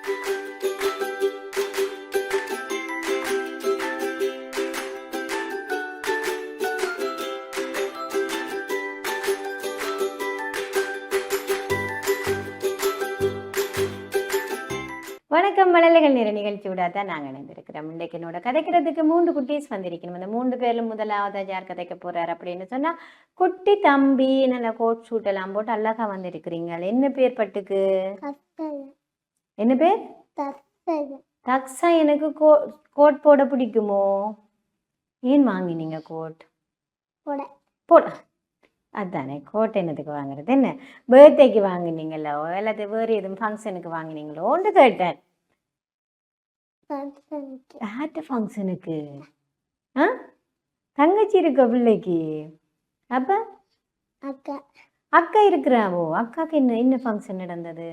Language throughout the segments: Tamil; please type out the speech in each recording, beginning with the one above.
வணக்கம். மழலைகள் நிற நிகழ்ச்சியோட தான் நாங்கள் இணைந்திருக்கிறோம். இன்றைக்கு என்னோட கதைக்கிறதுக்கு 3 குட்டீஸ் வந்திருக்கணும். அந்த 3 பேர்ல முதலாவது யார் கதைக்க போறாரு அப்படின்னு சொன்னா, குட்டி தம்பி நல்ல கோட் ஷூட் எல்லாம் போட்டு அழகா வந்திருக்கிறீங்க. என்ன பேர் பட்டுக்கு? என்ன பேர்? தக்ஸா. எனக்கு கோட் போட பிடிக்குமோ? ஏன் வாங்கினீங்க கோட்? போட அதானே, கோட் என்னதுக்கு வாங்குறது? என்ன பர்த்டேக்கு வாங்கினீங்களோ அல்லது வேறு எதுவும் ஃபங்க்ஷனுக்கு வாங்கினீங்களோன்னு கேட்டேன். ஃபங்க்ஷனுக்கு? ஆ, தங்கச்சி இருக்க பிள்ளைக்கு. அப்ப அக்கா அக்கா இருக்கிறாவோ? அக்காக்கு என்ன என்ன ஃபங்க்ஷன் நடந்தது?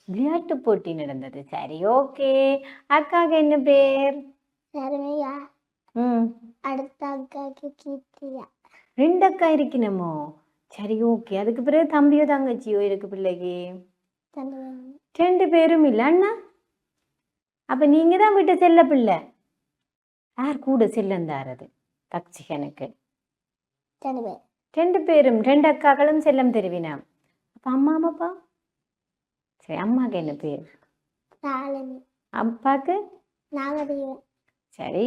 விளையாட்டு போட்டி நடந்தது. சரி, ஓகே. அக்காக்கு என்ன பேர்? அடுத்த அக்காக்கு கீர்த்தியா. 2 அக்கா இருக்கணுமோ? சரி, ஓகே. அதுக்கு பிறகு தம்பியோ தங்கச்சியோ இருக்கு பிள்ளைக்கு? 2 பேரும் இல்லை. அண்ணா? அப்ப நீங்க தான் வீட்டை செல்ல பிள்ளை. யார் கூட செல்லந்தாரது தக்ஷிகனுக்கு? 2 பேரும் 2 அக்காக்களும் செல்லம் தெரிவினா. அப்ப அம்மா அப்பா? சரி, அம்மாக்கு என்ன பேர்? அப்பாக்கு? சரி,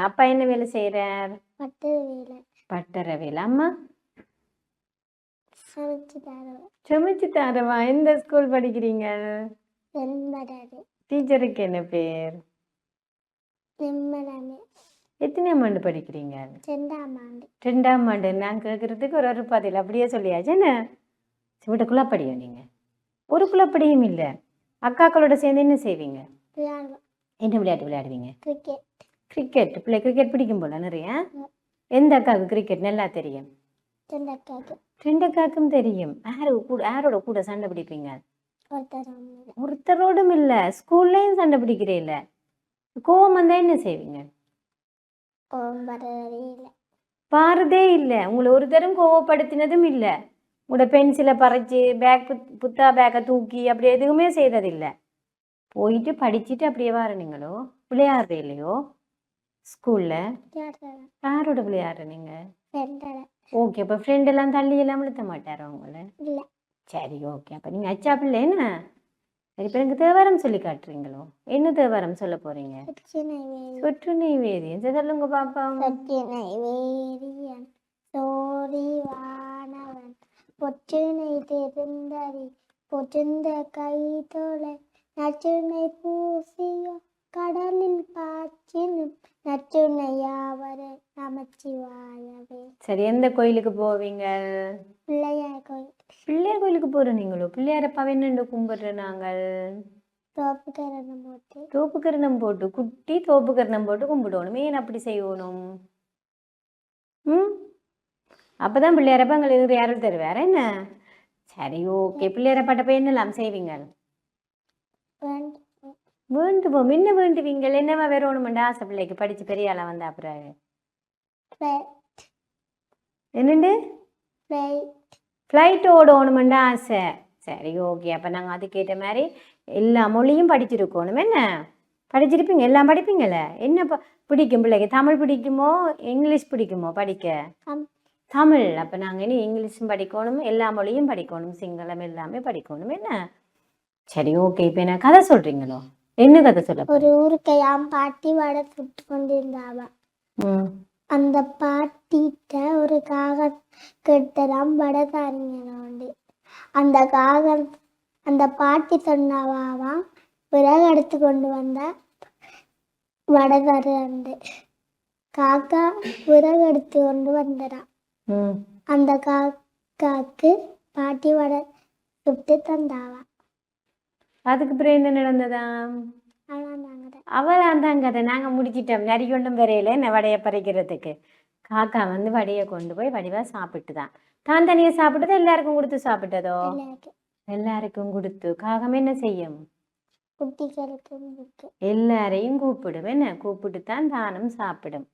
அப்பா என்ன வேலை செய்யறார்? பட்டற வேலை. அம்மா? சமைச்சு தரவா? எந்த ஸ்கூல் படிக்கிறீங்க? டீச்சருக்கு என்ன பேர்? எத்தனையாம் ஆண்டு படிக்கிறீங்க? 2ஆம் ஆண்டு. நான் கேட்கறதுக்கு ஒரு பதில் அப்படியே சொல்லியாச்சு. என்ன விட்ட குழப்படியோ? நீங்க ஒரு குழப்படியும் இல்லை. அக்காக்களோட சேர்ந்து என்ன செய்வீங்க? என்ன விளையாட்டு விளையாடுவீங்க? கிரிக்கெட். பிள்ளை கிரிக்கெட் பிடிக்கும் போல நிறைய. எந்த அக்காவுக்கு கிரிக்கெட் நல்லா தெரியும்? 2 அக்காவுக்கும் தெரியும். யாரோட கூட சண்டை பிடிப்பீங்க? ஒருத்தரோடும் இல்ல, ஸ்கூல்லையும் சண்டை பிடிக்கிறே இல்ல. கோவம் வந்தா என்ன செய்வீங்க? பாருதே இல்ல. உங்களை ஒரு தரம் கோவப்படுத்தினதும் இல்ல. உங்களோட பென்சிலை பறிச்சு புத்தா பேக்கை தூக்கி அப்படி எதுவுமே செய்ததில்லை. போயிட்டு படிச்சுட்டு அப்படியே வரணுங்களோ? விளையாடுற இல்லையோ ஸ்கூல்ல? யாரோட விளையாடுற நீங்க? ஓகே. அப்ப ஃப்ரெண்ட் எல்லாம் தள்ளி எல்லாம் விழுத்த மாட்டாரோ உங்களை? சரி, ஓகே. அப்ப நீங்க அச்சா பிள்ளை என்ன? சரி, இப்ப எனக்கு தேவாரம் சொல்லி காட்டுறீங்களோ? என்ன தேவாரம் சொல்ல போறீங்க? சொற்று நெய்வேதியம். சொல்லுங்க பாப்பா. வானவன் பொற்றினை தெரிந்தறி பொற்றிந்த கை தோலை நச்சுனை பூசியோ கடலில் பாய்ச்சினும் நச்சுனையாவரே நமச்சிவாயவே. சரி, எந்த கோயிலுக்கு போவீங்க? பிள்ளையார் கோயில். பிள்ளையார் கோயிலுக்கு போறோம் நீங்களோ? பிள்ளையாரப்பாவை என்ன கும்பிடுற நாங்கள்? தோப்புக்கரணம் போட்டு குட்டி தோப்புக்கரணம் போட்டு கும்பிடணும். ஏன் அப்படி செய்யணும்? அப்பதான் பிள்ளையாரப்பா எங்களுக்கு யாரும் தருவார் என்ன? சரி, ஓகே. பிள்ளையாரப்பாட்ட போய் என்னெல்லாம் செய்வீங்க? வேண்டுவோம். என்ன வேண்டுவீங்க? என்னவா வேறோணுமெண்டா ஆசை பிள்ளைக்கு படிச்சு பெரிய ஆளா வந்தா அப்புறம்? என்னண்டு? ஃப்ளைட் ஓடணுமெண்டா ஆசை. சரி, ஓகே. அப்போ நாங்கள் அதுக்கேற்ற மாதிரி எல்லா மொழியும் படிச்சிருக்கணும். என்ன படிச்சிருப்பீங்க? எல்லாம் படிப்பீங்கள்ல. என்ன பிடிக்கும் பிள்ளைக்கு? தமிழ் பிடிக்குமோ இங்கிலீஷ் பிடிக்குமோ படிக்க? தமிழ். அப்போ நாங்கள் இனி இங்கிலீஷும் படிக்கணும், எல்லா மொழியும் படிக்கணும், சிங்களம் எல்லாமே படிக்கணும். என்ன சரி, ஓகே. இப்போ என்ன கதை சொல்றீங்களோ? என்ன கதை சொல்ல? ஒரு ஊருக்கு பாட்டி வடை சுட்டு கொண்டிருந்தாவா. அந்த பாட்டிட்ட ஒரு காகம் கெட்டதாம் வடை தாரிங்க. அந்த பாட்டி சொன்னவாவா விறகு எடுத்து கொண்டு வந்த வடை தரு. காக்கா விறகு எடுத்து கொண்டு வந்துடா. அந்த காக்காக்கு பாட்டி வடை சுட்டு தந்தாவா. அதுக்கு பிறகு என்ன நடந்ததாம்? அவளாம் கதை. நாங்கள் முடிச்சிட்டோம். நரி கொண்டும் வரையில என்ன வடையை பறிக்கிறதுக்கு. காக்கா வந்து வடையை கொண்டு போய் வடிவா சாப்பிட்டுதான். தான் தனியாக சாப்பிட்டதோ எல்லாருக்கும் கொடுத்து சாப்பிட்டதோ? எல்லாருக்கும் கொடுத்து. காகம் என்ன செய்யும்? எல்லாரையும் கூப்பிடும். என்ன கூப்பிட்டு தான் தானும் சாப்பிடும்.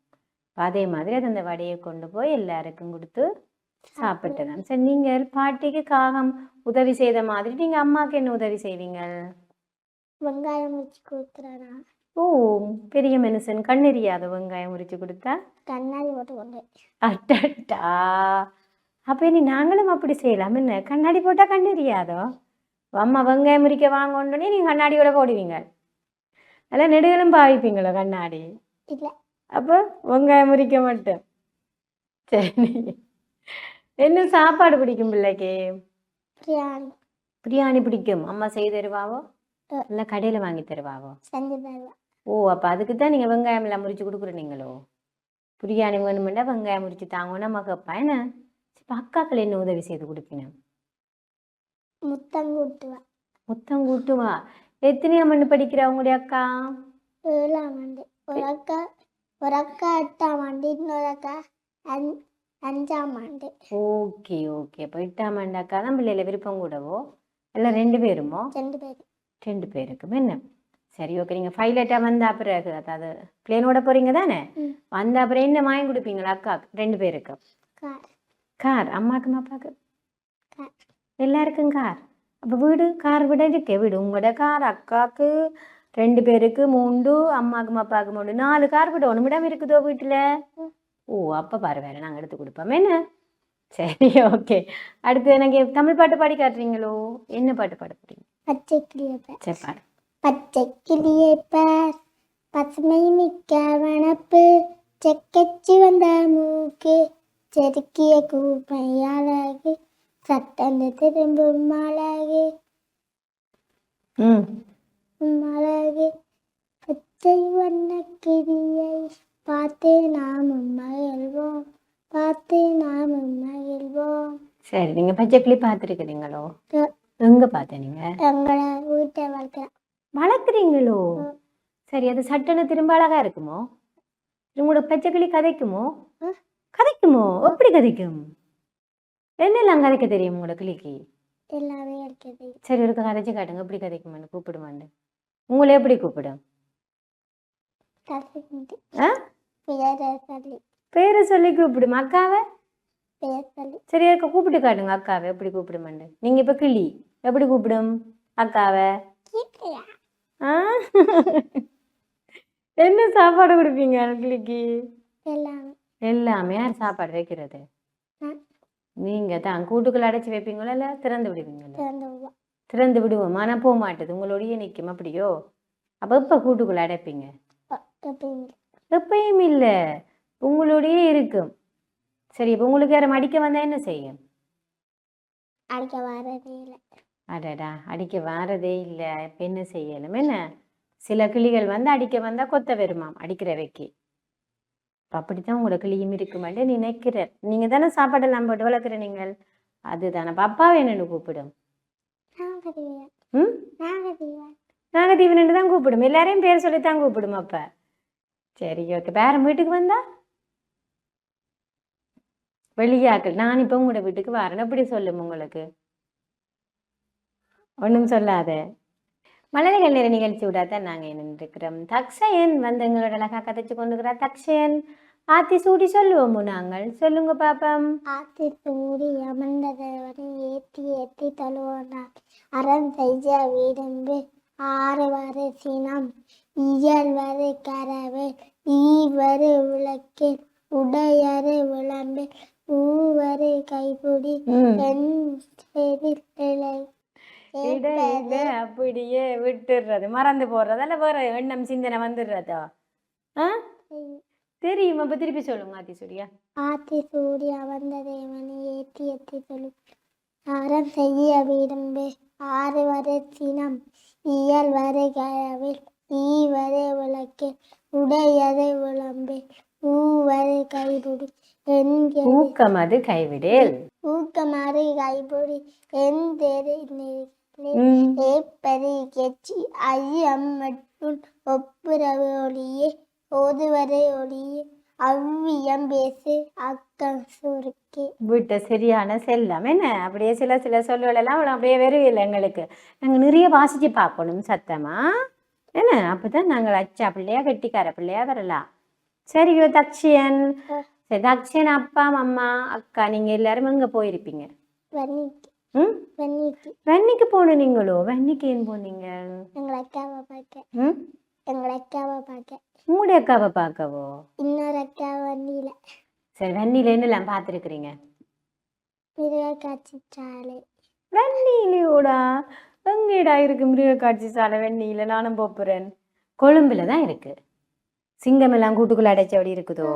அதே மாதிரி அது அந்த வடையை கொண்டு போய் எல்லாருக்கும் கொடுத்து சாப்பிட்டதான். சரி, நீங்கள் பாட்டிக்கு காகம் உதவி செய்த மாதிரி நீங்க அம்மாக்கு என்ன உதவி செய்வீங்க? வெங்காயம் வச்சு கொடுத்துறா. ஓ, பெரிய மனுஷன் கண்ணெரியாத வெங்காயம் உரிச்சு கொடுத்தா? கண்ணாடி போட்டு கொண்டு. அட்டா, அப்ப இனி நாங்களும் அப்படி செய்யலாம் என்ன? கண்ணாடி போட்டா கண்ணெரியாதோ? அம்மா வெங்காயம் உரிக்க வாங்கணுன்னே நீங்க கண்ணாடியோட போடுவீங்க, நல்லா நெடுகளும் பாவிப்பீங்களோ கண்ணாடி? இல்ல. அப்போ வெங்காயம் உரிக்க மட்டும். சரி, என்ன சாப்பாடு பிடிக்கும் பிள்ளைக்கு? பிரியாணி. பிரியாணி பிடிக்கும். அம்மா செய்து தருவாவோ இல்லை கடையில் வாங்கி தருவாவோ? செஞ்சு தருவா. ஓ, அப்போ அதுக்கு தான் நீங்கள் வெங்காயம் எல்லாம் முறிச்சு கொடுக்குறீங்களோ? பிரியாணி வேணுமெண்டா வெங்காயம் முறிச்சு தாங்கன்னா மகப்பா என்ன? இப்போ அக்காக்கள் என்ன உதவி செய்து கொடுப்பீங்க? முத்தம் கூட்டுவா. முத்தம் கூட்டுவா. எத்தனையாம் ஆண்டு படிக்கிறா உங்களுடைய அக்கா? 7ஆம் ஆண்டு. ஒரு அக்கா 8ஆம் ஆண்டு, இன்னொரு அக்கா 5ஆம் ஆண்டு. ஓகே ஓகே, அப்போ 8ஆம் ஆண்டு அக்கா தான் பிள்ளையில விருப்பம் கூடவோ இல்லை 2 பேருமோ? 2 பேர். 2 பேருக்கும் என்ன? சரி ஓகே, நீங்கள் பைலட்டாக வந்த பிறகு அதாவது பிளேனோட போகிறீங்க தானே, வந்த அப்புறம் என்ன வாங்கி கொடுப்பீங்களா அக்காவுக்கு 2 பேருக்கு? கார். கார். அம்மாவுக்கும் அப்பாவுக்கு கார். எல்லாருக்கும் கார். அப்போ வீடு கார் விட இருக்கே வீடு உங்களோட கார், அக்காவுக்கு 2 பேருக்கு 3, அம்மாவுக்கும் அப்பாவுக்கு 3, 4 கார் விட ஒன்று இடம் இருக்குதோ வீட்டில்? ஓ, அப்போ பாரு வேற நாங்கள் எடுத்து கொடுப்போம் என்ன? சரி ஓகே. அடுத்து எனக்கு தமிழ் பாட்டு பாடி காட்டுறீங்களோ? என்ன பாட்டு பாட போறீங்க? பச்சை கிளியே பார். சரி பாடு. பச்சை கிளியே பார், பசுமை மிக்க வனப்பு, செக்கச்சி வந்த மூக்கு, செதுக்கிய கூப்பை அழகு, சட்டந்து திரும்பும் அழகு அழகு. பச்சை வண்ண கிளியை பார்த்து நாமும் மகிழ்வோம், பார்த்து நாமும் மகிழ்வோம். சரி, நீங்கள் பச்சை கிளி பார்த்துருக்குறீங்களோ? எங்கே பார்த்த நீங்கள்? எங்களை வீட்டை வளர்க்குறீங்களோ? சரி, அது சட்டனை திரும்ப அழகா இருக்குமோ? உங்களோட பச்சை கிளி கதைக்குமோ? கதைக்குமோ? எப்படி கதைக்கும்? என்னெல்லாம் கதைக்க தெரியும் உங்களோட கிளிக்கு? எல்லாமே இருக்குது. சரி, ஒரு கதைச்சு காட்டுங்க, எப்படி கதைக்குமான்னு கூப்பிடுமான்னு. உங்களை எப்படி கூப்பிடும்? பேரை சொல்லி கூப்பிடும். அக்காவை சரி கூப்பிட்டு காட்டுங்க, அக்காவை எப்படி கூப்பிடுமான்னு. நீங்க இப்ப கிளி எப்படி கூப்பிடும் அக்காவை? என்ன சாப்பாடு கொடுப்பீங்க கிளிக்கு? எல்லாமே. யார் சாப்பாடு வைக்கிறது? நீங்க தான். கூட்டுக்குள்ள அடைச்சி வைப்பீங்களா இல்ல திறந்து விடுவீங்களா? திறந்து விடுவோம், ஆனா போக மாட்டேது, உங்களோடய நிற்கும். அப்படியோ? அப்ப எப்ப கூட்டுக்குள்ள அடைப்பீங்க? எப்பயும் இல்ல, உங்களோடயே இருக்கும். சரி, இப்ப உங்களுக்கு யாரும் அடிக்க வந்தா என்ன செய்யும்? அடிக்க வாரதே இல்லை. அடடா, அடிக்க வாரதே இல்லை. இப்ப என்ன செய்யணும் என்ன? சில கிளிகள் வந்து அடிக்க வந்தா கொத்த வருமாம் அடிக்கிறவைக்கு. அப்படித்தான் உங்களோட கிளியும் இருக்குமாட்டு நினைக்கிறேன். நீங்க தானே சாப்பாடெல்லாம் போட்டு வளர்க்குற நீங்கள், அதுதானே. அப்பாவை என்னன்னு கூப்பிடும்? நாகதீவன் தான் கூப்பிடும். எல்லாரையும் பேர் சொல்லித்தான் கூப்பிடும் அப்ப. சரி ஓகே. பேரன் வீட்டுக்கு வந்தா வெளியாக்கள், நான் இப்ப உங்களோட வீட்டுக்கு வரேன் எப்படி சொல்லும் உங்களுக்கு? ஒன்றும் சொல்லாத. மலர்கள் நிற நிகழ்ச்சி விடாதான் நாங்க நின்றுக்கிறோம். தக்ஷயன் வந்து எங்களோட அழகா கதைச்சு கொண்டுக்கிறா. தக்ஷயன் ஆத்தி சூடி சொல்லுவோமோ நாங்கள்? சொல்லுங்க பாப்பம். ஆத்தி சூடி அமர்ந்தவரை ஏற்றி ஏற்றி தழுவோனா, அறம் செய்ய வீடம்பு, ஆறு வரை சினம், இயல் வரை கரவை, ஈவரு விளக்கு, உடையறு விளம்பு, ஊவரு கைப்பிடி, அப்படியே விட்டுடுறது, மறந்து போடுறதால வேற எண்ணம் சிந்தனை வந்துடுறதா? தெரியும். அப்ப திருப்பி சொல்லுங்க. ஆத்தி சூடியா? ஆத்தி சூடி அமர்ந்த தேவனை ஏற்றி ஏற்றி சொல்லு, அறம் செய்ய வீடம்பு, ஆறு வரை சினம், இயல் வரை கரவில், ஈவரை விளக்கு, உடையதை விளம்பு, ஊவரை கைப்பிடி, ஊக்கமது கைவிடேல், ஊக்கமது கைப்பிடி, என் தெரு ஏப்பரி கெச்சி ஐயம் மட்டும் ஒப்புரவு ஒளியே, ஓதுவரை ஒளியே, அவ்வியம் பேசு அக்கம் சுருக்கே. விட்ட சரியான செல்லம் என்ன? அப்படியே சில சில சொல்லுகள் எல்லாம் அப்படியே வருவில்லை எங்களுக்கு. நாங்கள் நிறைய வாசிச்சு பார்க்கணும் சத்தமா என்ன, அப்பதான் நாங்கள் அச்சா பிள்ளையா கெட்டிக்கார பிள்ளையா வரலாம். சரியோ தக்ஷயன்? சரி, தக்ஷயன் அப்பா அம்மா அக்கா நீங்க எல்லாரும் எங்க போயிருப்பீங்க? ம் வன்னிக்கு வெண்ணிக்கு போன நீங்களோ? வெண்ணிக்கு ஏன் போனீங்க? எங்கள் அக்காவை பார்க்க. ம் எங்கள் அக்காவை பார்க்க. உங்களுடைய அக்காவை பார்க்கவோ? இன்னொரு அக்கா வண்டியில சரி, வெண்ணில என்னெல்லாம் பார்த்துருக்குறீங்க? மிருக காட்சி சாலை. வெண்ணிலையோடா? எங்கேடா இருக்கு மிருக காட்சி சாலை வெண்ணில? நானும் போப்புறேன். கொழும்புல தான் இருக்கு. சிங்கம் எல்லாம் கூட்டுக்குள்ள அடைச்சபடி இருக்குதோ?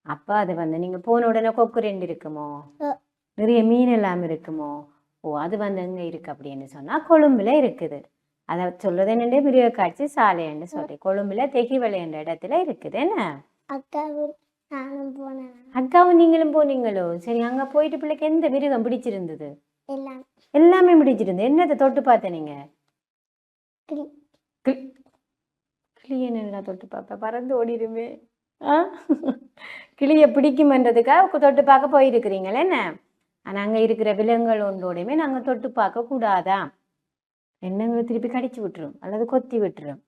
அப்ப அது வந்து நீங்க போன உடனே கொக்கு 2 இருக்குமோ? நிறைய மீன் எல்லாம் இருக்குமோ? ஓ, அது வந்து எங்க இருக்கு அப்படின்னு சொன்னா கொழும்புல இருக்குது. அதை சொல்றது என்னண்டே மிருக காட்சி சாலைன்னு சொல்லி கொழும்புல தெகிவளை என்ற இடத்துல இருக்குது. என்ன அக்காவும் நானும் போனேன். அக்காவும் நீங்களும் போனீங்களோ? சரி, அங்க போயிட்டு பிள்ளைக்கு எந்த மிருகம் பிடிச்சிருந்தது? எல்லாம் எல்லாமே பிடிச்சிருந்தது. என்னத்தை தொட்டு பார்த்த நீங்க? கிளி. கிளி என்னடா தொட்டு பார்ப்ப? பறந்து ஓடிடுமே. ஆ கிளியை பிடிக்குமென்றதுக்காக தொட்டு பார்க்க போயிருக்கிறீங்களே என்ன? ஆனா அங்க இருக்கிற விலங்குகள் ஒன்றோடையுமே நாங்க தொட்டு பார்க்க கூடாதா? என்னங்களை திருப்பி கடிச்சு விட்டுரும் அல்லது கொத்தி விட்டுரும்.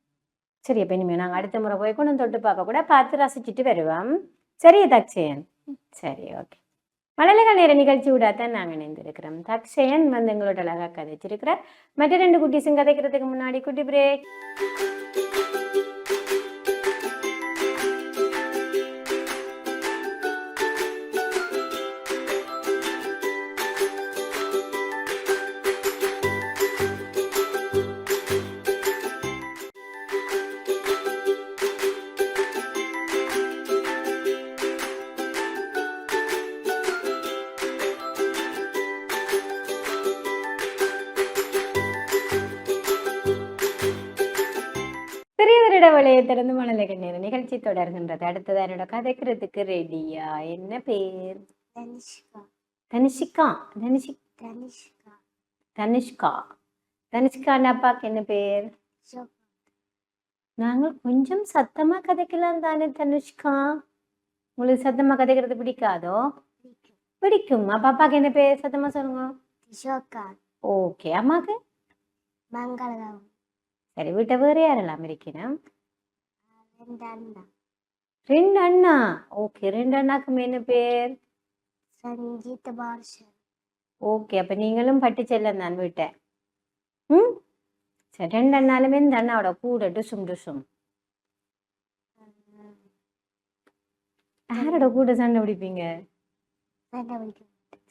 சரி, அப்ப இனிமே நாங்க அடுத்த முறை போய் கொண்டு தொட்டு பார்க்க கூட பார்த்து ரசிச்சுட்டு வருவோம். சரி தக்ஷயன்? சரி, ஓகே. மழலைகள் நேர நிகழ்ச்சி விடாதான் நாங்கள் இணைந்திருக்கிறோம். தக்ஷயன் வந்து எங்களோட அழகா கதைச்சிருக்கிறார். மற்ற 2 குட்டீஸும் கதைக்கிறதுக்கு முன்னாடி குட்டி பிரேக். சிறியவரிட வளையை திறந்து மழலைகள் நேர நிகழ்ச்சி தொடர்கின்றது. அடுத்தது என்னோட கதைக்கிறதுக்கு ரெடியா? என்ன பேர்? தனிஷ்கா. தனிஷிகா. தனிஷ்கா. தனிஷ்கா. தனிஷ்காண்ட அப்பாக்கு என்ன பேர்? நாங்கள் கொஞ்சம் சத்தமா கதைக்கலாம் தானே தனுஷ்கா? உங்களுக்கு சத்தமா கதைக்கிறது பிடிக்காதோ? பிடிக்கும். அப்ப அப்பாக்கு என்ன பேர்? சத்தமா சொல்லுங்க. கிஷோக்கா. ஓகே. அம்மாக்கு? மங்களம். சரி, வீட்டை வேற யாரெல்லாம் இருக்கிறேன்? 2 அண்ணா. 2 அண்ணா. ஓகே, 2 அண்ணாக்கும் என்ன பேர்? சங்கீத பாஷன். ஓகே, அப்ப நீங்களும் பட்டு செல்லம் தான் வீட்டை. ம் சரி, 2 அண்ணாலுமே இந்த அண்ணாவோட கூட டுசும் டுசும். யாரோட கூட சண்டை பிடிப்பீங்க?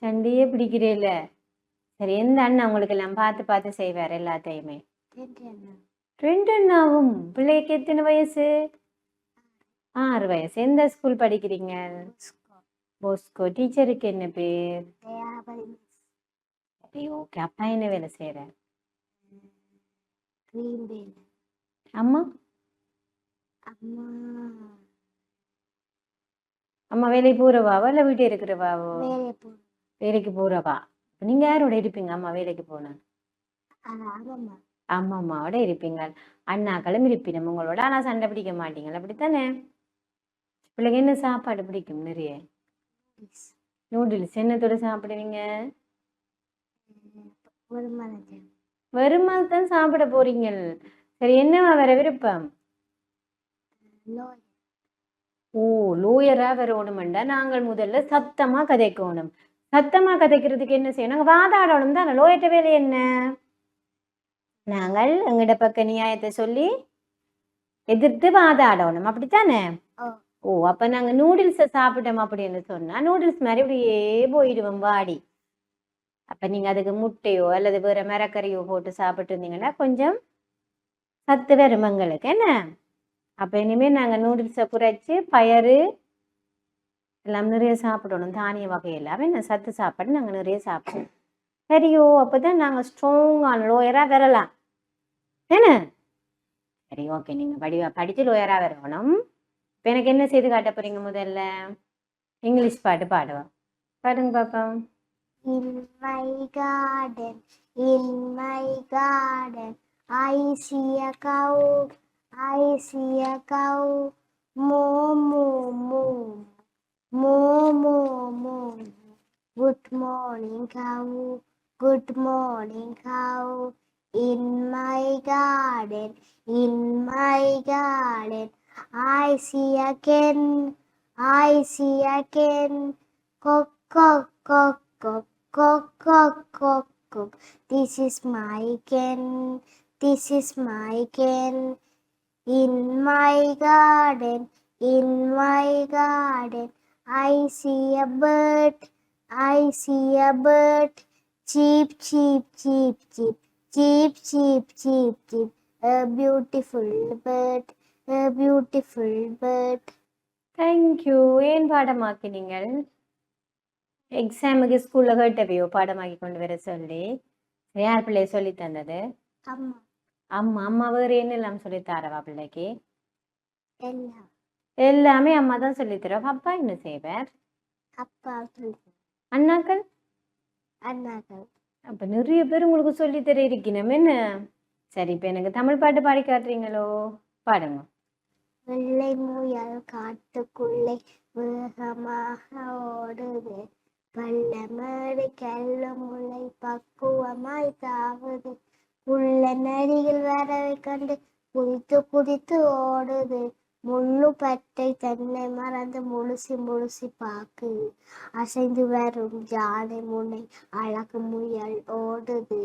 சண்டையே பிடிக்கிறேல. சரி, எந்த அண்ணா உங்களுக்கு எல்லாம் பார்த்து பார்த்து செய்வார் எல்லாத்தையுமே? 2 அண்ணாவும். பிள்ளைக்கு எத்தனை வயசு? 6 வயசு. எந்த ஸ்கூல் படிக்கிறீங்க? போஸ்கோ. டீச்சருக்கு என்ன பேர்? சரி, ஓகே. அப்பா என்ன வேலை செய்யற? அம்மா? அம்மா வேலைக்கு போறவாவோ இல்ல வீட்டு இருக்கிறவாவோ? வேலைக்கு போறவா. நீங்க யாரோட இருப்பீங்க அம்மா வேலைக்கு போன? அம்மா அம்மாவோட இருப்பீங்க. அண்ணாக்களும் இருப்பினும் உங்களோட. ஆனா சண்டை பிடிக்க மாட்டீங்களா? அப்படித்தானே? பிள்ளைங்க என்ன சாப்பாடு பிடிக்கும்? நிறைய நூடுல்ஸ். என்னத்தோட சாப்பிடுவீங்க? வெறுமனே தான் சாப்பிட போறீங்க. சரி, என்னவா வேற விருப்பம்? ஓ, லோயரா வரணும்டா. நாங்கள் முதல்ல சத்தமா கதைக்கணும். சத்தமா கதைக்கிறதுக்கு என்ன செய்யணும்? நாங்கள் வாதாடணும் தானே. லோயர்ட்ட வேலை என்ன? நாங்கள் எங்கட பக்க நியாயத்தை சொல்லி எதிர்த்து வாதாடணும். அப்படித்தானே? ஓ, அப்ப நாங்க நூடுல்ஸை சாப்பிட்டோம் அப்படின்னு சொன்னா நூடுல்ஸ் மாதிரி இப்படியே போயிடுவோம் வாடி. அப்ப நீங்க அதுக்கு முட்டையோ அல்லது வேற மரக்கறியோ போட்டு சாப்பிட்டு இருந்தீங்கன்னா கொஞ்சம் சத்து வரும் எங்களுக்கு. என்ன? அப்ப இனிமே நாங்க நூடுல்ஸை குறைச்சி பயறு எல்லாம் நிறைய சாப்பிடணும். தானிய வகை எல்லாமே சத்து சாப்பாடு நாங்க நிறைய சாப்பிடணும். சரியோ? அப்பதான் நாங்க ஸ்ட்ராங்கான லோயரா வரலாம். என்ன? சரி, ஓகே. நீங்க படிச்சு லோயரா வரணும். இப்ப எனக்கு என்ன செய்து காட்ட போறீங்க? முதல்ல இங்கிலீஷ் பாட்டு பாடுவோம். பாடுங்க பாப்போம். In my garden, I see a cow, moo, moo, moo, moo, moo, moo. Good morning, cow, in my garden, I see a hen, cock, cock, cock, cock, Cock, cock, cock, cock. This is my ken. This is my ken. In my garden, in my garden, I see a bird. I see a bird. Cheep, cheep, cheep, cheep. Cheep, cheep, cheep, cheep. A beautiful bird. A beautiful bird. Thank you. ஏன் பாடமாக்கினீங்கள்? எக்ஸாமுக்கு ஸ்கூல்ல கேட்டவையோ பாடமாக்கி கொண்டு வர சொல்லி? யார் பிள்ளை சொல்லி தந்தது? அம்மா அம்மா. அம்மா வேறு என்னெல்லாம் சொல்லி தாரவா பிள்ளைக்கு? எல்லாம் எல்லாமே அம்மா தான் சொல்லி தருவா. அப்பா என்ன செய்வார்? அப்பா சொல்லி அண்ணாக்கள்? அண்ணாக்கள் அப்ப நிறைய பேர் உங்களுக்கு சொல்லி தர இருக்கணும் என்ன? சரி, இப்ப எனக்கு தமிழ் பாட்டு பாடி காட்டுறீங்களோ? பாடுங்க. வெள்ளை முயல் காட்டுக்குள்ளே வேகமாக ஓடுது, பள்ளமேடு கல்லு முளை பக்குவமாய் தாவுது, புள்ள நரிகள் வரவை கண்டு குதித்து குதித்து ஓடுது, முள்ளு பட்டை தன்னை மறந்து முழுசி முழுசி பாக்குது, அசைந்து வரும் யானை முனை அழகு முயல் ஓடுது,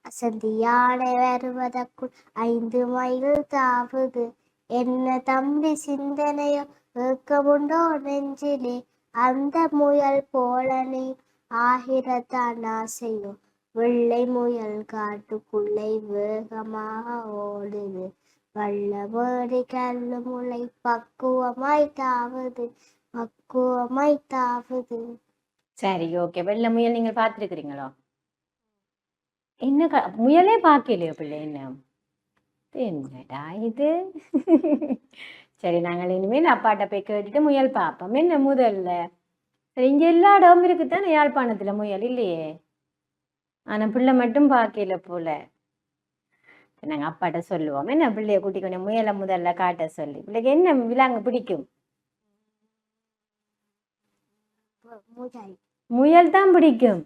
அசந்தி யானை வருவதற்குள் 5 மைல் தாவுது, என்ன தம்பி சிந்தனையோ ஏக்கமுண்டோ நெஞ்சிலே, அந்த முயல் போல நீ ஆகிறதான் ஆசையோ, வெள்ளை முயல் காட்டுக்குள்ளே வேகமாக ஓடுது, வள்ளமேடு கல்லு முளை பக்குவமாய் தாவுது, பக்குவமாய் தாவுது. சரி, ஓகே. வெள்ளை முயல் நீங்கள் பார்த்துருக்கிறீங்களோ? என்ன முயலே பார்க்கலையோ பிள்ளை? என்னடா இது? சரி, நாங்கள் இனிமேல் அப்பாட்ட போய் கேட்டுட்டு முயல் பார்ப்போம் என்ன முதல்ல. சரி, இங்க எல்லா இடமும் இருக்குதானே யாழ்ப்பாணத்துல முயல் இல்லையே? ஆனா பிள்ளை மட்டும் பார்க்கல போல. நாங்க அப்பாட்ட சொல்லுவோம் என்ன, பிள்ளைய கூட்டி கொஞ்சம் முயலை முதல்ல காட்ட சொல்லி. பிள்ளைக்கு என்ன விலங்கு பிடிக்கும்? முயல் தான் பிடிக்கும்.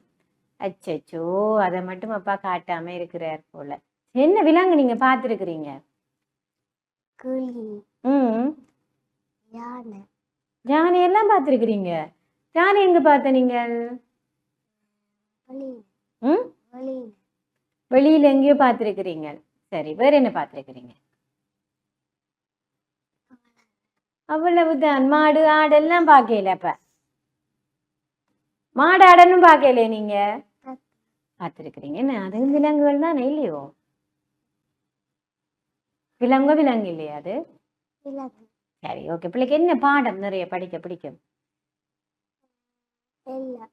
அச்சோ, அதை மட்டும் அப்பா காட்டாம இருக்கிறார் போல. என்ன விலங்கு நீங்க பார்த்துருக்கிறீங்க? கிளி, ம், யானை, யானை எல்லாம் பார்த்துருக்கிறீங்க. யானை எங்க பார்த்த நீங்கள்? வெளியில, ம், வெளியில, வெளியில எங்கேயோ பார்த்துருக்கிறீங்க. சரி, வேற என்ன பார்த்துருக்கிறீங்க? அவ்வளவுதான். மாடு ஆடெல்லாம் பார்க்கல. அப்ப மாடு ஆடனும் பார்க்கல நீங்க? பார்த்துருக்கிறீங்க. என்ன அது விலங்குகள் தானே இல்லையோ? விலங்கு இல்லையா அது? விலங்கு, சரி, ஓகே. பிள்ளைக்கு என்ன பாடம் நிறைய படிக்க பிடிக்கும்? எல்லாம்,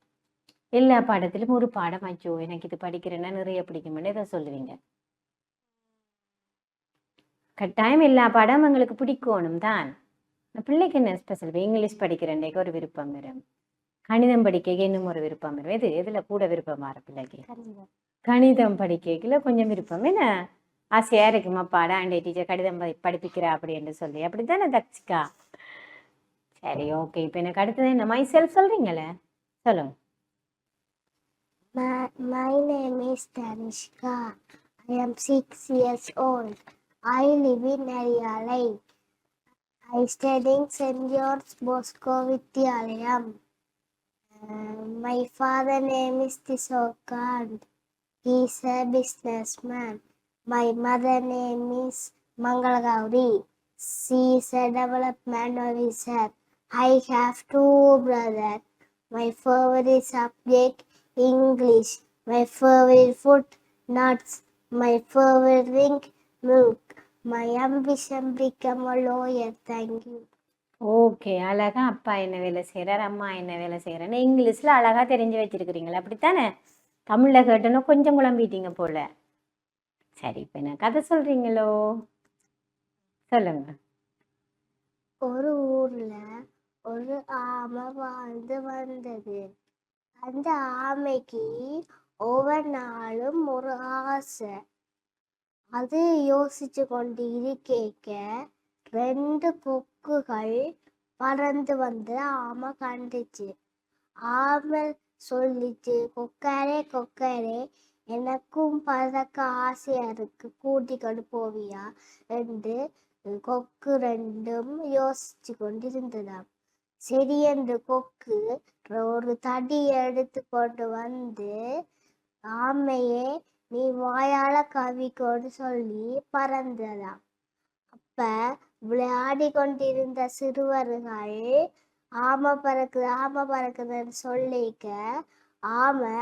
எல்லா பாடத்திலும் ஒரு பாடம் ஆச்சோ எனக்கு இது படிக்கிறேன்னா நிறைய பிடிக்கும்னு இதை சொல்லுவீங்க. கட்டாயம் எல்லா பாடம் எங்களுக்கு பிடிக்கணும் தான். பிள்ளைக்கு என்ன ஸ்பெஷல்? இங்கிலீஷ் படிக்கிறேன்டேக்கு ஒரு விருப்பம் வரும், கணிதம் படிக்க இன்னும் ஒரு விருப்பம் வரும். எதுல கூட விருப்பம் வர பிள்ளைக்கு? கணிதம் படிக்கல கொஞ்சம் விருப்பம். என்ன ஆசையா இருக்குமா பாடம்? ஆண்டே டீச்சர் கணிதம் படிப்பிக்கிறா அப்படின்னு சொல்லி. அப்படித்தானே தக்ஷிகா? சரி, ஓகே. இப்போ எனக்கு அடுத்தது என்ன மை செல்ஃப் சொல்றீங்களே, சொல்லுங்க. My name is Tanishka. I am 6 years old. I live in Area Lake. I study in St. George Bosco Vidyalayam. My father name is Tisokand. He is a businessman. My mother name is Mangalagauri. She is a development officer. I have 2 brothers. My favorite subject English. My favorite food nuts. My favorite drink milk. My ambition become a lawyer. Thank you. Okay, அழகா அப்பா என்ன வேலை செய்கிறார், அம்மா என்ன வேலை செய்கிறான்னு இங்கிலீஷில் அழகாக தெரிஞ்சு வச்சிருக்கிறீங்களா? அப்படித்தானே? தமிழில் கேட்டோன்னா கொஞ்சம் குழம்பிட்டீங்க போல. சரி, இப்போ என்ன கதை சொல்கிறீங்களோ? சொல்லுங்க. ஒரு ஊர்ல ஒரு ஆமை வாழ்ந்து வந்தது. அந்த ஆமைக்கு ஒவ்வொரு நாளும் ஒரு ஆசை. அது யோசிச்சு கொண்டு இருக்க 2 கொக்குகள் பறந்து வந்து ஆமை கண்டுச்சு. ஆமை சொல்லிச்சு, கொக்கரே கொக்கரே, எனக்கும் பறக்க ஆசையா இருக்கு, கூட்டிக்கொண்டு போவியா என்று கொக்கு 2ம் யோசிச்சு கொண்டு இருந்ததாம். சரி என்று கொக்கு ஒரு தடியை எடுத்து கொண்டு வந்து ஆமையே நீ வாயால கவிக்கோன்னு சொல்லி பறந்ததாம். அப்ப விளையாடி கொண்டிருந்த சிறுவர்கள் ஆமை பறக்குதுன்னு சொல்லிக்க ஆமை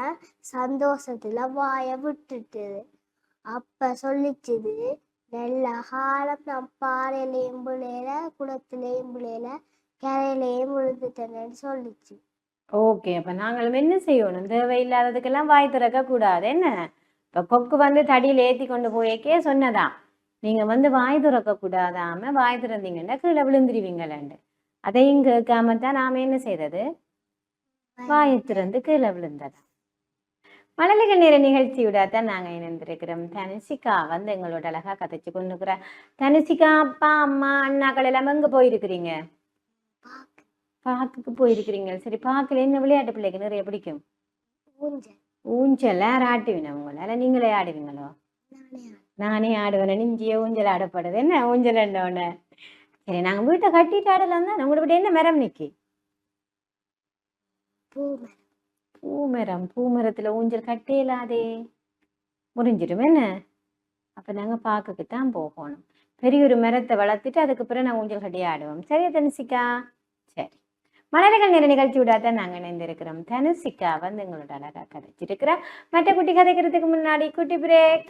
சந்தோஷத்துல வாய விட்டுட்டு அப்ப சொல்லிச்சுது, நல்ல காலம் நான் பாறையிலையும் விளையில குளத்திலையும் விளையில கரையிலையும் விழுந்துட்டேன்னு சொல்லிச்சு. ஓகே, அப்ப நாங்களும் என்ன செய்யணும்? தேவையில்லாததுக்கெல்லாம் வாய் திறக்க கூடாது என்ன? இப்ப கொக்கு வந்து தடியில் ஏத்தி கொண்டு போயக்கே சொன்னதாம், நீங்க வந்து வாய் திறக்க கூடாதாம, வாய் திறந்தீங்கன்னா கீழே விழுந்துருவீங்களேண்டு. அதையும் கேட்காம தான் நாம என்ன செய்தது? வாயை திறந்து கீழே விழுந்ததா. மழலைகள் நேர நிகழ்ச்சியோட தான் நாங்க இணைந்திருக்கிறோம். தனுசிகா வந்து எங்களோட அழகா கதைச்சு கொண்டுக்கிற. தனுசிகா, அப்பா அம்மா அண்ணாக்கள் எல்லாம் எங்க போயிருக்கிறீங்க? பார்க்குக்கு போயிருக்கிறீங்க. சரி, பார்க்கல என்ன விளையாட்டு பிள்ளைக்கு நிறைய பிடிக்கும்? ஊஞ்சல் யார் ஆட்டுவீங்க? உங்களால நீங்களே ஆடுவீங்களோ? நானே ஆடுவேன். இஞ்சிய ஊஞ்சல் ஆடப்படுது என்ன? ஊஞ்சல் உடனே சரி, நாங்க வீட்டை கட்டிட்டு ஆடலாம் தான். உங்களோட விட என்ன மரம் நிக்கி? பூமரம். பூமரத்துல ஊஞ்சல் கட்டியலாதே, முறிஞ்சிடும் என்ன? அப்ப நாங்க பார்க்குக்கு தான் போகணும். பெரிய ஒரு மரத்தை வளர்த்துட்டு அதுக்கு பிறகு நான் ஊஞ்சல் கட்டி ஆடுவோம். சரியா தனுசிகா? சரி, மலர்கள் நேர நிகழ்ச்சியோட தான் நாங்கள் இணைந்திருக்கிறோம். தனுசிகா வந்து எங்களோட அழகா கதைச்சிருக்கிறா. மற்ற குட்டி கதைக்கிறதுக்கு முன்னாடி குட்டி பிரேக்.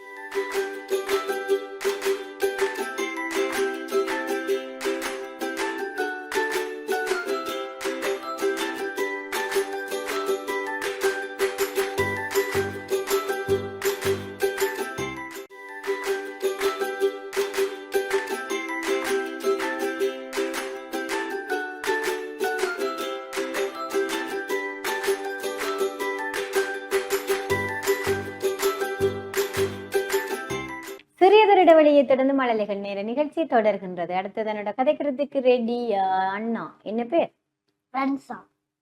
சிறியதொரு இடைவெளியை தொடர்ந்து மழலைகள் நேர நிகழ்ச்சி தொடர்கின்றது. அடுத்தது என்னோட கதைக்கிறதுக்கு ரெடியா அண்ணா? என்ன பேர்?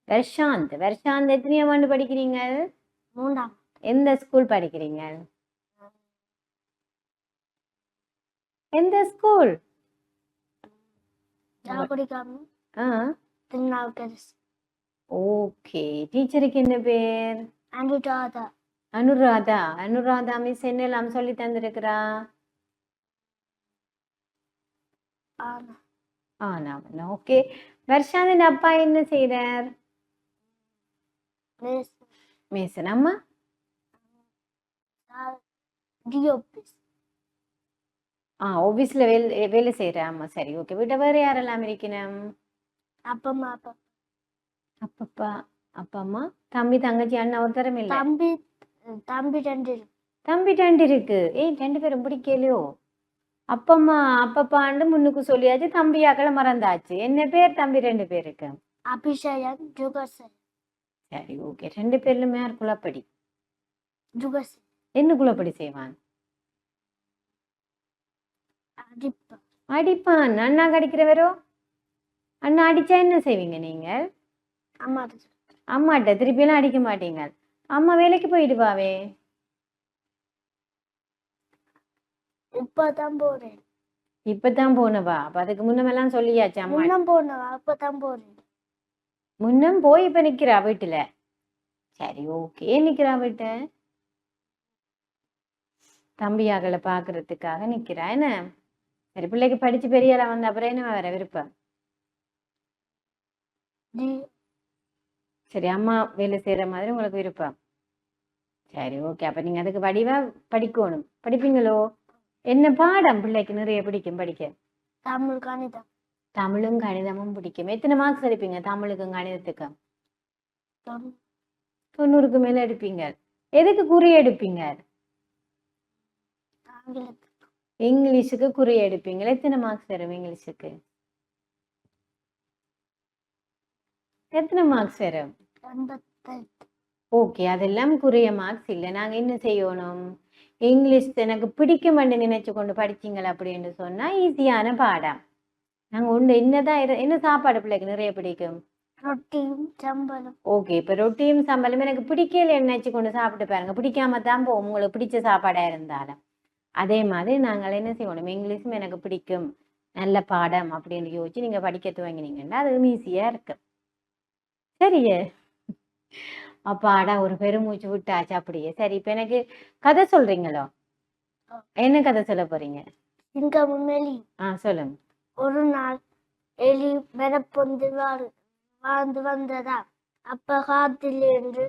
வர்ஷாந்த். வர்ஷாந்த் எத்தனையாம் ஆண்டு படிக்கிறீங்க? 3ஆம். எந்த ஸ்கூல் படிக்கிறீங்க? எந்த ஸ்கூல்? ஓகே, டீச்சருக்கு என்ன பேர்? அனுராதா. அனுராதா. அனுராதா மிஸ் என்னெல்லாம் சொல்லி தந்திருக்கிறா? ஓகே. வர்ஷாந்தின் அப்பா என்ன செய்யறார்? மேசன். அம்மா? ஆபீஸ்ல வேலை செய்யற. அம்மா. சரி, ஓகே. வீட்டை வேற யாரெல்லாம் இருக்கணும்? அப்பப்பா, அப்பா அம்மா, தம்பி தங்கச்சி அண்ணா ஒருத்தரும் இல்ல? தம்பி 2 இருக்கு. ஏய், 2 பேரும் பிடிக்கலையோ? அப்பம்மா அப்பப்பாண்டு முன்னுக்கு சொல்லியாச்சு, தம்பியாக்களை மறந்தாச்சு. என்ன பேர் தம்பி 2 பேருக்கு? அபிஷேகம், ஜுகசன். சரி, ஓகே. 2 பேர்லுமே யார் குலப்படி? ஜுகசன். என்ன குலப்படி செய்வான்? அடிப்பான். அண்ணா கடிக்கிறவரோ? அண்ணா அடிச்சா என்ன செய்வீங்க நீங்க? அம்மாட்ட திருப்பியெல்லாம் அடிக்க மாட்டீங்க. அம்மா வேலைக்கு போயிடுவாவே. இப்பதான் போறேன். இப்பதான் போனவா? அப்ப அதுக்கு முன்னமெல்லாம் சொல்லியாச்சு அம்மா? இப்பதான் போறேன். முன்னம் போய் இப்ப நிக்கிறா வீட்டுல. சரி, ஓகே. நிக்கிறா வீட்ட? தம்பியாக்களை பாக்குறதுக்காக நிக்கிறா என்ன? சரி, பிள்ளைக்கு படிச்சு பெரிய ஆளா வந்த அப்புறம் என்ன வேற விருப்பம்? சரி, அம்மா வேலை செய்யற மாதிரி உங்களுக்கு விருப்பம்? சரி, ஓகே. அப்ப நீங்க அதுக்கு வடிவா படிக்கணும். படிப்பீங்களோ? என்ன பாடம் பிள்ளைக்கு நிறைய பிடிக்கும் படிக்க? தமிழ், கணிதம். தமிழும் கணிதமும் பிடிக்கும். எத்தனை மார்க்ஸ் எடுப்பீங்க தமிழுக்கும் கணிதத்துக்கும்? 90க்கு மேல எடுப்பீங்க. எதுக்கு குறி எடுப்பீங்க? இங்கிலீஷுக்கு குறி எடுப்பீங்க. எத்தனை மார்க்ஸ் வரும் இங்கிலீஷுக்கு? எத்தனை மார்க்ஸ் வரும்? 88. ஓகே, அதெல்லாம் குறிய மார்க்ஸ் இல்லை. நாங்க என்ன செய்யணும்? இங்கிலீஷ் எனக்கு பிடிக்கும் நினைச்சு கொண்டு படிச்சீங்களா அப்படின்னு சொன்னா ஈஸியான பாடம். நாங்க ஒண்ணு என்னதான் என்ன சாப்பாடு பிள்ளைக்கு நிறைய பிடிக்கும்? ரொட்டியும் சம்பளம். ஓகே, இப்ப ரொட்டியும் சம்பளம் எனக்கு பிடிக்கல நினைச்சு கொண்டு சாப்பிட்டு பாருங்க. பிடிக்காம தான் போகும் உங்களுக்கு பிடிச்ச சாப்பாடா இருந்தாலும். அதே மாதிரி நாங்கள் என்ன செய்யணும்? இங்கிலீஷும் எனக்கு பிடிக்கும், நல்ல பாடம் அப்படின்னு யோசிச்சு நீங்க படிக்க துவங்கினீங்கன்னா அது ஈஸியா இருக்கு. சரியே. அப்பாடா ஒரு பெருமூச்சு விட்டாச்சு அப்படியே. சரி இப்ப எனக்கு கதை சொல்றீங்களோ? என்ன கதை சொல்ல போறீங்க? சிங்கமும் எலி. சொல்லுங்க. ஒரு நாள் எலி மெனப்பொந்து வாழ்ந்து வந்ததா. அப்ப காத்திலிருந்து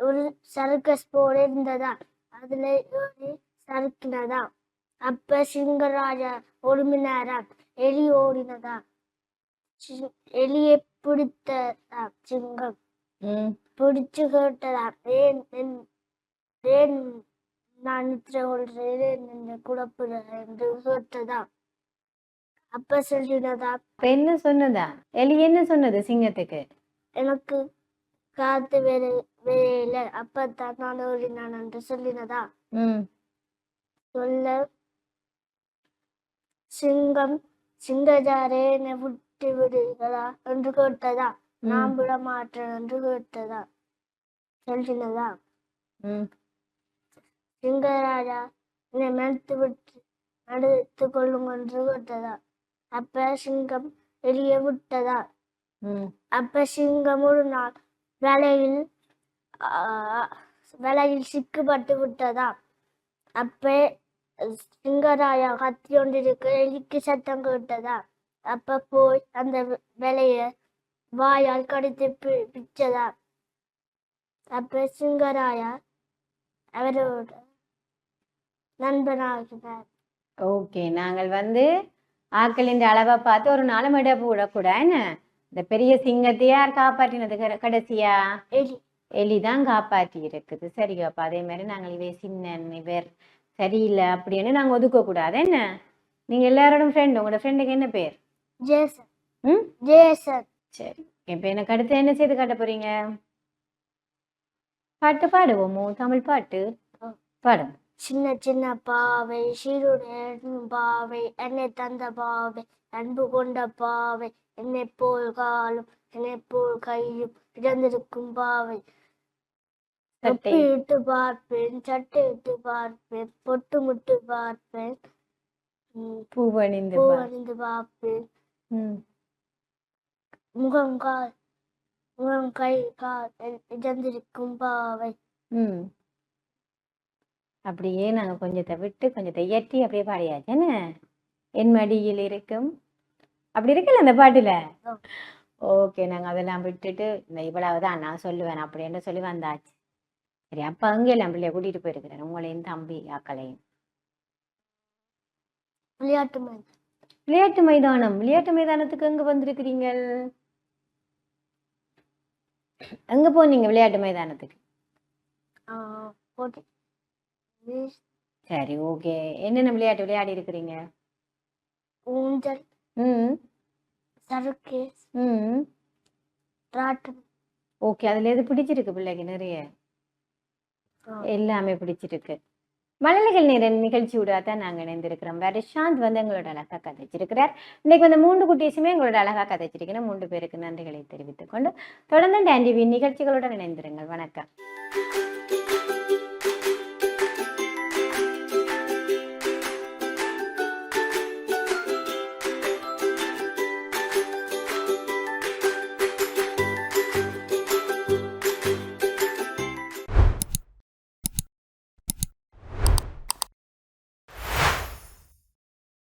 ஒரு சர்க்கஸ் போல இருந்ததா. அதுல ஒரு சறுக்கினதா. அப்ப சிங்கராஜா ஒருமினாரா. எலி ஓடினதா. எலியை பிடித்ததா சிங்கம். பிடிச்சு கேட்டதா, ஏன் நான் நித்திரை கொள்றேன் என்று குழப்புற என்று கேட்டதா. அப்ப சொல்லினதா, என்ன சொன்னதா? எலி என்ன சொன்னது சிங்கத்துக்கு? எனக்கு காத்து வேலையில அப்பத்தான் நான் ஓடினான் என்று சொல்லினதா. சொல்ல சிங்கம் சிங்கஜாரே என்னை விட்டு விடுகிறதா என்று கேட்டதா. நான் விட மாட்டேன் என்று கேட்டதா. சொல்லினதா. சிங்கராஜா என்னை மன்னித்து கொள்ளுங்க என்று கேட்டதா. அப்ப சிங்கம் எலியை விட்டதா. அப்ப சிங்கம் ஒரு நாள் வலையில் சிக்கப்பட்டு விட்டதா. அப்ப சிங்கராயா கத்தி கொண்டிருக்க எலிக்கு சத்தம் கேட்டதா. அப்ப போய் அந்த வலைய வாயால் கடித்து பிச்சதா. அப்ப சிங்கராயா அவரோட நண்பனாகிறார். ஓகே, நாங்கள் ஆக்களின் அளவை பார்த்து ஒரு நாளும் இடப்பு விடக்கூடாது. இந்த பெரிய சிங்கத்தை யார் காப்பாற்றினது கடைசியா? எலிதான் காப்பாற்றி இருக்குது. சரியாப்பா, அதே மாதிரி நாங்கள் இவை சின்ன இவர் சரியில்லை அப்படின்னு நாங்கள் ஒதுக்க கூடாது. என்ன நீங்க எல்லாரோட ஃப்ரெண்ட், உங்களோட ஃப்ரெண்டுக்கு என்ன பேர்? ஜேசன். ஜேசன். சரி, இப்ப எனக்கு அடுத்து என்ன செய்து காட்ட போறீங்க? பாட்டு பாடுவோமோ? தமிழ் பாட்டு பாடும். சின்ன சின்ன பாவை சீருடன் பாவை என்னை தந்த பாவை அன்பு கொண்ட பாவை என்னை போல் காலும் என்னை போல் கையும் இழந்திருக்கும் பாவை. தொப்பிட்டு பார்ப்பேன், சட்டையிட்டு பார்ப்பேன், பொட்டு முட்டு பார்ப்பேன், பூவணிந்து பார்ப்பேன், முகம் கை கால் இழந்திருக்கும் பாவை. அப்படியே நாங்க கொஞ்சத்தை விட்டு கொஞ்சத்தை இயற்றி அப்படியே பாடியாச்சுன்னு. என் மடியில் இருக்கும் அப்படி இருக்குல்ல அந்த பாட்டுல. ஓகே, நாங்க அதெல்லாம் விட்டுட்டு இந்த இவ்வளவுதான் நான் சொல்லுவேன் அப்படின்னு சொல்லி வந்தாச்சு. சரி, அப்ப அங்கே எல்லாம் பிள்ளைய கூட்டிட்டு போயிருக்கிறேன், உங்களையும் தம்பி ஆக்களையும். விளையாட்டு மைதானம். விளையாட்டு மைதானத்துக்கு எங்க வந்திருக்கிறீங்க? எங்க போனீங்க விளையாட்டு மைதானத்துக்கு? சரி, ஓகே. என்னென்ன விளையாட்டு விளையாடி இருக்கிறீங்க? ஊஞ்சல், சர்க்கஸ், ராட்டம். ஓகே, அதுல எது பிடிச்சிருக்கு பிள்ளைக்கு? நிறைய எல்லாமே பிடிச்சிருக்கு. மழலைகள் நேர நிகழ்ச்சியோட தான் நாங்கள் இணைந்திருக்கிறோம். ரிஷாந்த் எங்களோட அழகா கதைச்சிருக்கிறார். இன்னைக்கு 3 குட்டீஸுமே எங்களோட அழகா கதைச்சிருக்கிறோம். 3 பேருக்கு நன்றிகளை தெரிவித்துக் கொண்டு தொடர்ந்து டான் டிவி நிகழ்ச்சிகளுடன் இணைந்திருங்கள். வணக்கம்.